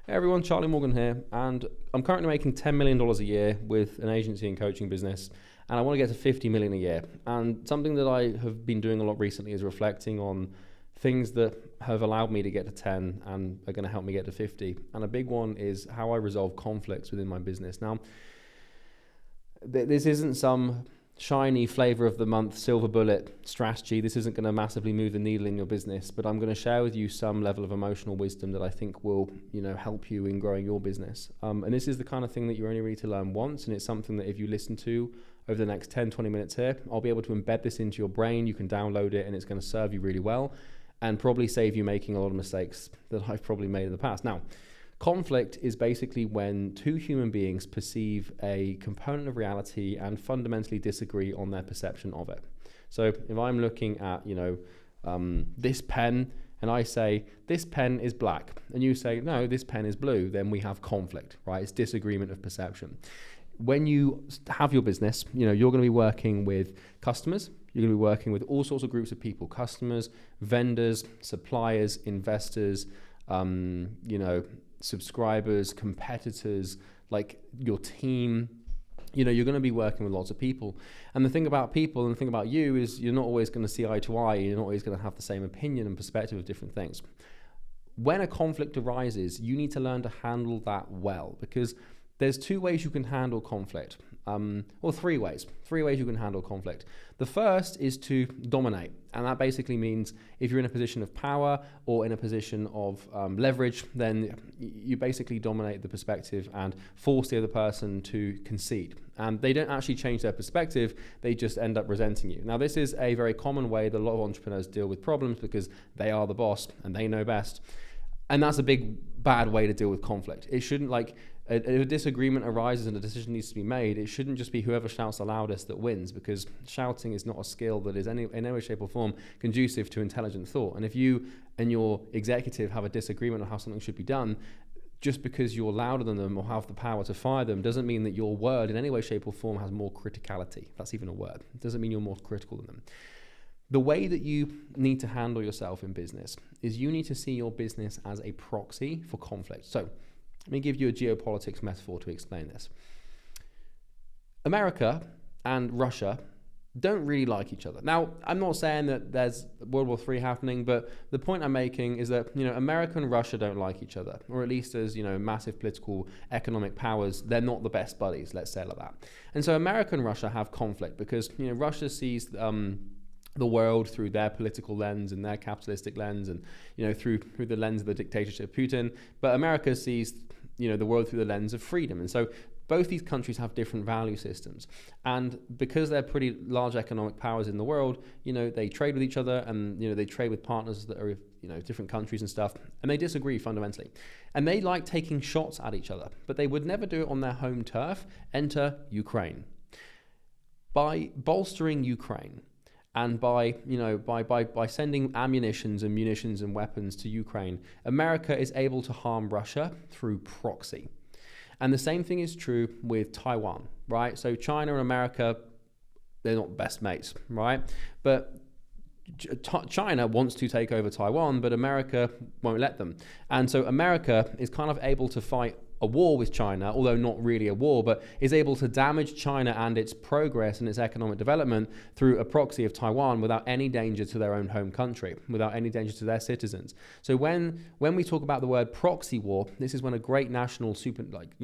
Hey everyone, Charlie Morgan here, and I'm currently making $10 million a year with an agency and coaching business, and I want to get to 50 million a year. And something that I have been doing a lot recently is reflecting on things that have allowed me to get to 10 and are going to help me get to 50. And a big one is how I resolve conflicts within my business. Now, this isn't some shiny flavor of the month silver bullet strategy. This isn't going to massively move the needle in your business, but I'm going to share with you some level of emotional wisdom that I think will, help you in growing your business. And this is the kind of thing that you're only ready to learn once, and it's something that if you listen to over the next 10, 20 minutes here, I'll be able to embed this into your brain. You can download it, and it's going to serve you really well and probably save you making a lot of mistakes that I've probably made in the past. Now, conflict is basically when two human beings perceive a component of reality and fundamentally disagree on their perception of it. So if I'm looking at, this pen and I say, this pen is black, and you say, no, this pen is blue, then we have conflict, right? It's disagreement of perception. When you have your business, you're going to be working with customers. You're going to be working with all sorts of groups of people, customers, vendors, suppliers, investors, subscribers, competitors, like your team. You're going to be working with lots of people. And the thing about people and the thing about you is you're not always going to see eye to eye. You're not always going to have the same opinion and perspective of different things. When a conflict arises, you need to learn to handle that well, because there's two ways you can handle conflict. Three ways you can handle conflict. The first is to dominate. And that basically means if you're in a position of power or in a position of leverage, then you basically dominate the perspective and force the other person to concede. And they don't actually change their perspective, they just end up resenting you. Now, this is a very common way that a lot of entrepreneurs deal with problems because they are the boss and they know best. And that's a big, bad way to deal with conflict. It shouldn't, if a disagreement arises and a decision needs to be made, it shouldn't just be whoever shouts the loudest that wins, because shouting is not a skill that is in any way, shape or form conducive to intelligent thought. And if you and your executive have a disagreement on how something should be done, just because you're louder than them or have the power to fire them doesn't mean that your word in any way, shape or form has more criticality. If that's even a word. It doesn't mean you're more critical than them. The way that you need to handle yourself in business is you need to see your business as a proxy for conflict. So let me give you a geopolitics metaphor to explain this. America and Russia don't really like each other. Now, I'm not saying that there's World War III happening, but the point I'm making is that, America and Russia don't like each other, or at least as, massive political economic powers, they're not the best buddies, let's say it like that. And so America and Russia have conflict because, Russia sees the world through their political lens and their capitalistic lens and, through the lens of the dictatorship of Putin. But America sees, the world through the lens of freedom. And so both these countries have different value systems. And because they're pretty large economic powers in the world, they trade with each other and, they trade with partners that are, different countries and stuff. And they disagree fundamentally. And they like taking shots at each other, but they would never do it on their home turf. Enter Ukraine. By bolstering Ukraine, and by sending munitions and weapons to Ukraine, America is able to harm Russia through proxy. And the same thing is true with Taiwan, right? So China and America, they're not best mates, right? But China wants to take over Taiwan, but America won't let them. And so America is kind of able to fight a war with China, although not really a war, but is able to damage China and its progress and its economic development through a proxy of Taiwan without any danger to their own home country, without any danger to their citizens. So when we talk about the word proxy war, this is when a great national superpower,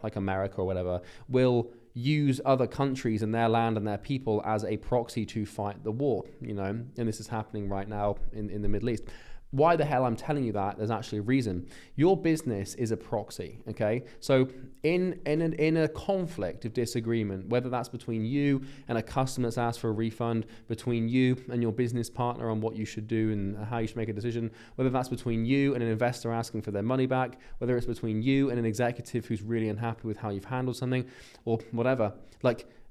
like America or whatever, will use other countries and their land and their people as a proxy to fight the war, and this is happening right now in the Middle East. Why the hell I'm telling you that? There's actually a reason. Your business is a proxy, okay? So in a conflict of disagreement, whether that's between you and a customer that's asked for a refund, between you and your business partner on what you should do and how you should make a decision, whether that's between you and an investor asking for their money back, whether it's between you and an executive who's really unhappy with how you've handled something, or whatever,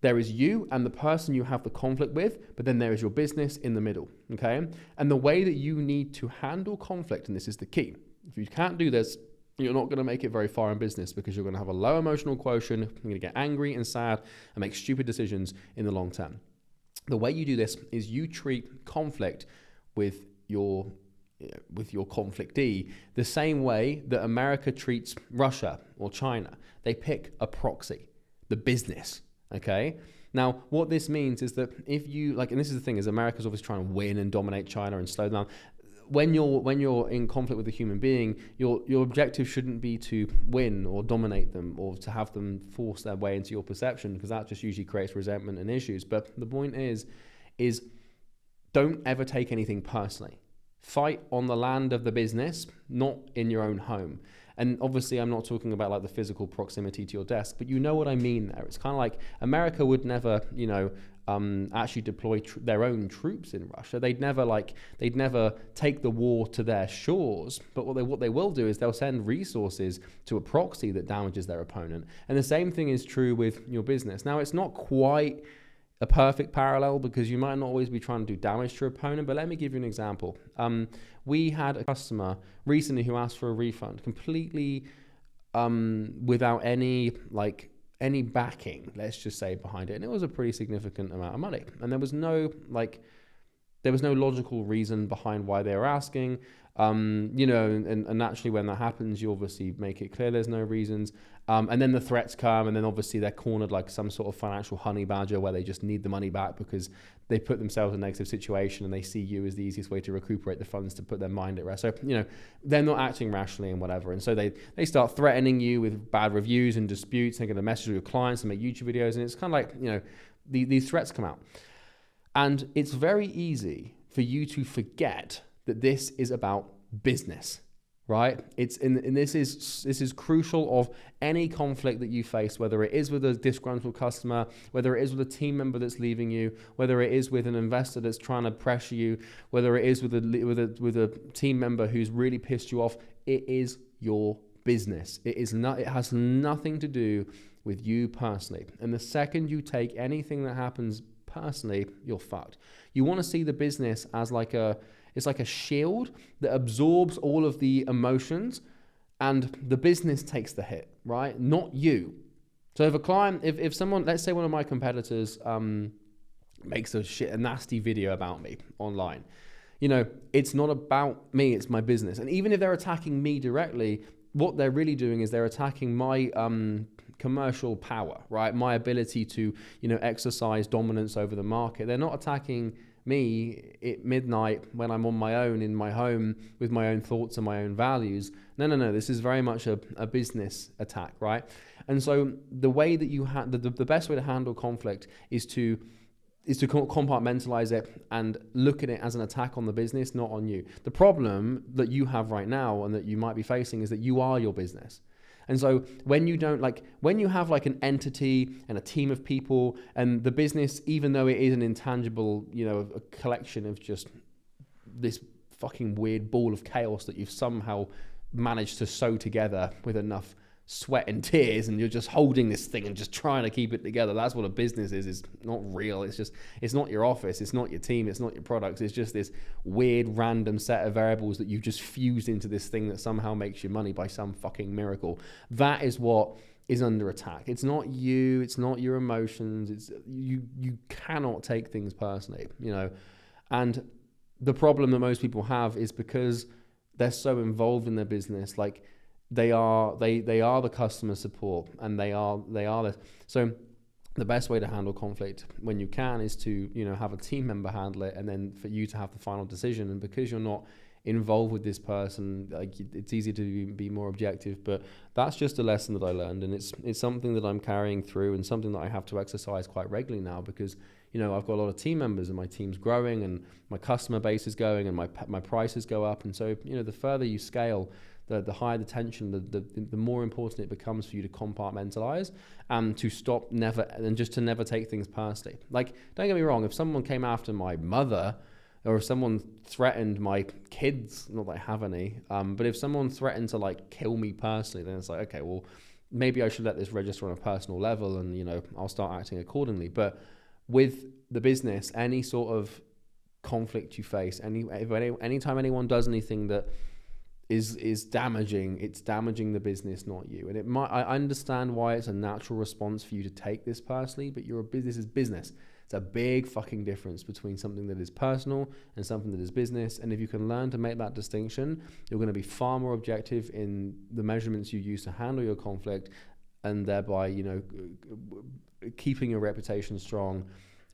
there is you and the person you have the conflict with, but then there is your business in the middle, okay? And the way that you need to handle conflict, and this is the key, if you can't do this, you're not going to make it very far in business because you're going to have a low emotional quotient, you're going to get angry and sad and make stupid decisions in the long term. The way you do this is you treat conflict with your with your conflictee, the same way that America treats Russia or China. They pick a proxy, the business, okay? Now, what this means is that if you, like, and this is the thing, is America's obviously trying to win and dominate China and slow down. When you're in conflict with a human being, your objective shouldn't be to win or dominate them or to have them force their way into your perception, because that just usually creates resentment and issues. But the point is don't ever take anything personally. Fight on the land of the business, not in your own home. And obviously, I'm not talking about like the physical proximity to your desk, but you know what I mean there. It's kind of like America would never, actually deploy their own troops in Russia. They'd never take the war to their shores. But what they will do is they'll send resources to a proxy that damages their opponent. And the same thing is true with your business. Now, it's not quite a perfect parallel because you might not always be trying to do damage to your opponent, but let me give you an example. We had a customer recently who asked for a refund completely without any backing, let's just say, behind it. And it was a pretty significant amount of money. And there was no logical reason behind why they were asking. And naturally when that happens, you obviously make it clear there's no reasons. And then the threats come, and then obviously they're cornered like some sort of financial honey badger where they just need the money back because they put themselves in a negative situation and they see you as the easiest way to recuperate the funds to put their mind at rest. So, they're not acting rationally and whatever. And so they start threatening you with bad reviews and disputes. They're going to message your clients and make YouTube videos. And it's kind of like, these threats come out. And it's very easy for you to forget that this is about business, right? This is crucial of any conflict that you face, whether it is with a disgruntled customer, whether it is with a team member that's leaving you, whether it is with an investor that's trying to pressure you, whether it is with a team member who's really pissed you off. It is your business. It has nothing to do with you personally. And the second you take anything that happens personally, you're fucked. You want to see the business as it's like a shield that absorbs all of the emotions, and the business takes the hit, right? Not you. So if a client, if someone, let's say one of my competitors makes a nasty video about me online, it's not about me, it's my business. And even if they're attacking me directly, what they're really doing is they're attacking my commercial power, right? My ability to, exercise dominance over the market. They're not attacking me at midnight when I'm on my own in my home with my own thoughts and my own values. No. This is very much a business attack, right? And so the way that the best way to handle conflict is to compartmentalize it and look at it as an attack on the business, not on you. The problem that you have right now and that you might be facing is that you are your business. And so when you have like an entity and a team of people, and the business, even though it is an intangible, a collection of just this fucking weird ball of chaos that you've somehow managed to sew together with enough sweat and tears, and you're just holding this thing and just trying to keep it together. That's what a business is. It's not real. It's not your office. It's not your team. It's not your products. It's just this weird random set of variables that you've just fused into this thing that somehow makes you money by some fucking miracle. That is what is under attack. It's not you. It's not your emotions. It's you cannot take things personally, and the problem that most people have is because they're so involved in their business, like they are the customer support, and they are so the best way to handle conflict when you can is to have a team member handle it, and then for you to have the final decision. And because you're not involved with this person, like, it's easy to be more objective. But that's just a lesson that I learned, and it's something that I'm carrying through, and something that I have to exercise quite regularly now, because I've got a lot of team members and my team's growing and my customer base is going and my prices go up. And so the further you scale, the higher the tension, the more important it becomes for you to compartmentalize and to to never take things personally. Like, don't get me wrong, if someone came after my mother, or if someone threatened my kids, not that I have any, but if someone threatened to like kill me personally, then it's like, okay, well, maybe I should let this register on a personal level, and I'll start acting accordingly. But with the business, any sort of conflict you face, anytime anyone does anything that is damaging, it's damaging the business, not you. And I understand why it's a natural response for you to take this personally, but this is business. It's a big fucking difference between something that is personal and something that is business. And if you can learn to make that distinction, you're going to be far more objective in the measurements you use to handle your conflict, and thereby, you know, keeping your reputation strong.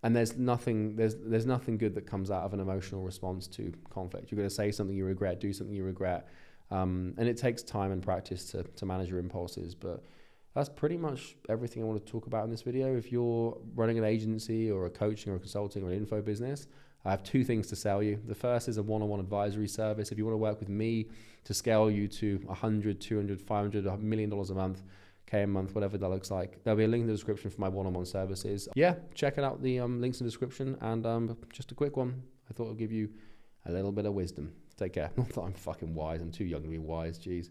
And there's nothing good that comes out of an emotional response to conflict. You're going to say something you regret, do something you regret, and it takes time and practice to manage your impulses. But that's pretty much everything I want to talk about in this video. If you're running an agency or a coaching or a consulting or an info business, I have two things to sell you. The first is a one-on-one advisory service. If you want to work with me to scale you to 100, 200, 500, $1 million a month, K a month, whatever that looks like, there'll be a link in the description for my one-on-one services. Yeah, check it out, the links in the description. And just a quick one, I thought I'd give you a little bit of wisdom. Take care. Not that I'm fucking wise, I'm too young to be wise, jeez.